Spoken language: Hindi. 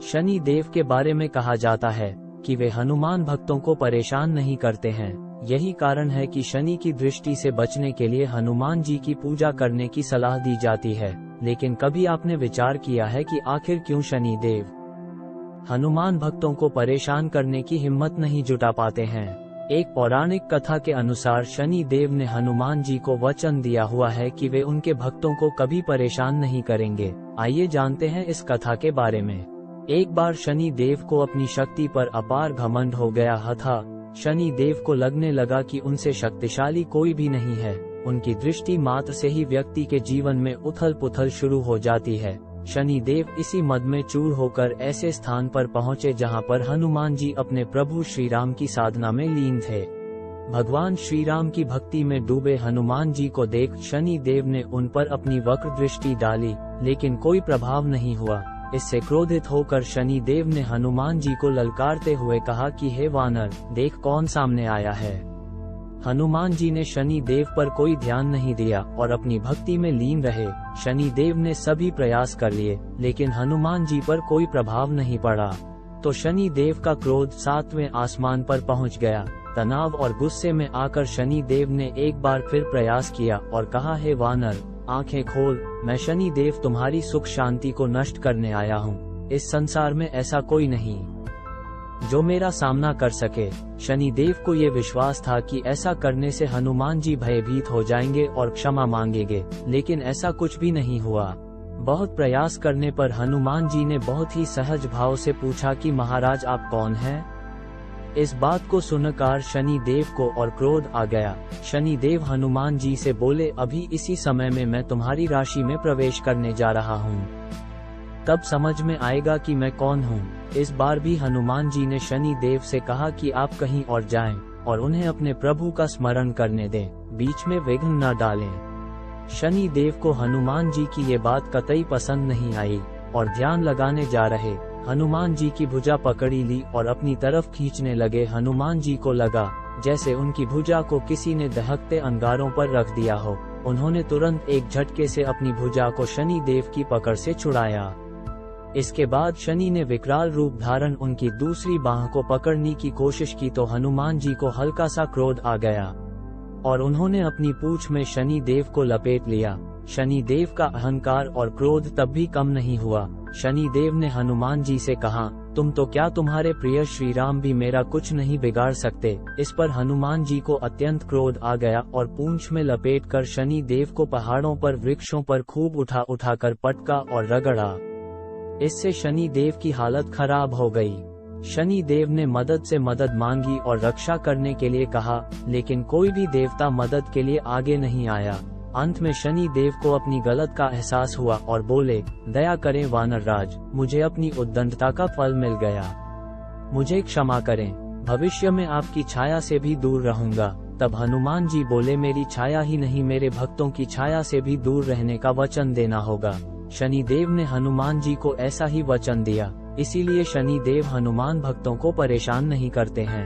शनि देव के बारे में कहा जाता है कि वे हनुमान भक्तों को परेशान नहीं करते हैं। यही कारण है कि शनि की दृष्टि से बचने के लिए हनुमान जी की पूजा करने की सलाह दी जाती है। लेकिन कभी आपने विचार किया है कि आखिर क्यों शनि देव हनुमान भक्तों को परेशान करने की हिम्मत नहीं जुटा पाते हैं? एक पौराणिक कथा के अनुसार शनि देव ने हनुमान जी को वचन दिया हुआ है कि वे उनके भक्तों को कभी परेशान नहीं करेंगे। आइए जानते हैं इस कथा के बारे में। एक बार शनि देव को अपनी शक्ति पर अपार घमंड हो गया था। शनि देव को लगने लगा कि उनसे शक्तिशाली कोई भी नहीं है। उनकी दृष्टि मात्र से ही व्यक्ति के जीवन में उथल पुथल शुरू हो जाती है। शनि देव इसी मद में चूर होकर ऐसे स्थान पर पहुंचे जहां पर हनुमान जी अपने प्रभु श्री राम की साधना में लीन थे। भगवान श्री राम की भक्ति में डूबे हनुमान जी को देख शनि देव ने उन पर अपनी वक्र दृष्टि डाली, लेकिन कोई प्रभाव नहीं हुआ। इससे क्रोधित होकर शनि देव ने हनुमान जी को ललकारते हुए कहा कि हे वानर, देख कौन सामने आया है। हनुमान जी ने शनि देव पर कोई ध्यान नहीं दिया और अपनी भक्ति में लीन रहे। शनि देव ने सभी प्रयास कर लिए, लेकिन हनुमान जी पर कोई प्रभाव नहीं पड़ा। तो शनि देव का क्रोध 7वें आसमान पर पहुंच गया। तनाव और गुस्से में आकर शनि देव ने एक बार फिर प्रयास किया और कहा, हे वानर, आंखें खोल, मैं शनि देव तुम्हारी सुख शांति को नष्ट करने आया हूँ। इस संसार में ऐसा कोई नहीं जो मेरा सामना कर सके। शनि देव को ये विश्वास था कि ऐसा करने से हनुमान जी भयभीत हो जाएंगे और क्षमा मांगेंगे, लेकिन ऐसा कुछ भी नहीं हुआ। बहुत प्रयास करने पर हनुमान जी ने बहुत ही सहज भाव से पूछा कि महाराज, आप कौन हैं? इस बात को सुनकर शनि देव को और क्रोध आ गया। शनि देव हनुमान जी से बोले, अभी इसी समय में मैं तुम्हारी राशि में प्रवेश करने जा रहा हूँ, तब समझ में आएगा कि मैं कौन हूँ। इस बार भी हनुमान जी ने शनि देव से कहा कि आप कहीं और जाएं और उन्हें अपने प्रभु का स्मरण करने दें, बीच में विघ्न न डालें। शनि देव को हनुमान जी की ये बात कतई पसंद नहीं आई और ध्यान लगाने जा रहे हनुमान जी की भुजा पकड़ी ली और अपनी तरफ खींचने लगे। हनुमान जी को लगा जैसे उनकी भुजा को किसी ने दहकते अंगारों पर रख दिया हो। उन्होंने तुरंत एक झटके से अपनी भुजा को शनि देव की पकड़ से छुड़ाया। इसके बाद शनि ने विकराल रूप धारण उनकी दूसरी बाह को पकड़ने की कोशिश की तो हनुमान जी को हल्का सा क्रोध आ गया और उन्होंने अपनी पूंछ में शनि देव को लपेट लिया। शनि देव का अहंकार और क्रोध तब भी कम नहीं हुआ। शनि देव ने हनुमान जी से कहा, तुम तो क्या, तुम्हारे प्रिय श्री राम भी मेरा कुछ नहीं बिगाड़ सकते। इस पर हनुमान जी को अत्यंत क्रोध आ गया और पूंछ में लपेटकर शनि देव को पहाड़ों पर, वृक्षों पर खूब उठाकर पटका और रगड़ा। इससे शनि देव की हालत खराब हो गई। शनि देव ने मदद से मदद मांगी और रक्षा करने के लिए कहा, लेकिन कोई भी देवता मदद के लिए आगे नहीं आया। अंत में शनि देव को अपनी गलत का एहसास हुआ और बोले, दया करें वानर राज, मुझे अपनी उद्दंडता का फल मिल गया, मुझे क्षमा करें, भविष्य में आपकी छाया से भी दूर रहूंगा। तब हनुमान जी बोले, मेरी छाया ही नहीं, मेरे भक्तों की छाया से भी दूर रहने का वचन देना होगा। शनि देव ने हनुमान जी को ऐसा ही वचन दिया, इसीलिए शनि देव हनुमान भक्तों को परेशान नहीं करते हैं।